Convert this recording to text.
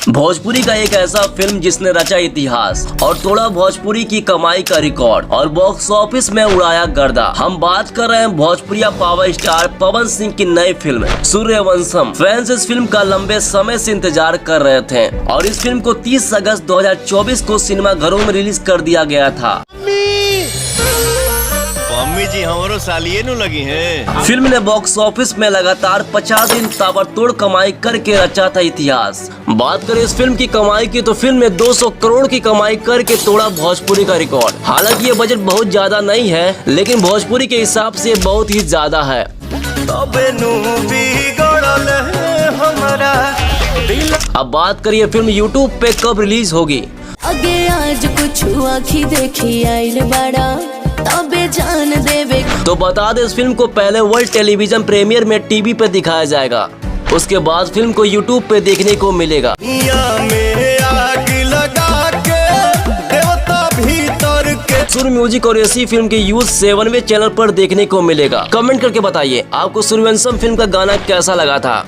भोजपुरी का एक ऐसा फिल्म जिसने रचा इतिहास और तोड़ा भोजपुरी की कमाई का रिकॉर्ड और बॉक्स ऑफिस में उड़ाया गर्दा। हम बात कर रहे हैं भोजपुरिया पावर स्टार पवन सिंह की नई फिल्म सूर्यवंशम। फैंस इस फिल्म का लंबे समय से इंतजार कर रहे थे और इस फिल्म को 30 अगस्त 2024 को सिनेमा घरों में रिलीज कर दिया गया था। मम्मी जी हमारो सालिए नु लगी हैं। फिल्म ने बॉक्स ऑफिस में लगातार 50 दिन ताबड़तोड़ कमाई करके रचा था इतिहास। बात करें इस फिल्म की कमाई की तो फिल्म ने 200 करोड़ की कमाई करके तोड़ा भोजपुरी का रिकॉर्ड। हालांकि ये बजट बहुत ज्यादा नहीं है, लेकिन भोजपुरी के हिसाब से बहुत ही ज्यादा है। अब बात करिए फिल्म यूट्यूब पे कब रिलीज होगी। अगे आज कुछ आखी देखी आइल बड़ा तबे जान देवे। तो बता दे इस फिल्म को पहले वर्ल्ड टेलीविजन प्रीमियर में टीवी पे दिखाया जाएगा, उसके बाद फिल्म को यूट्यूब पे देखने को मिलेगा। सुर म्यूजिक और इसी फिल्म के यूज 7वें चैनल पर देखने को मिलेगा। कमेंट करके बताइए आपको सूर्यवंशम फिल्म का गाना कैसा लगा था।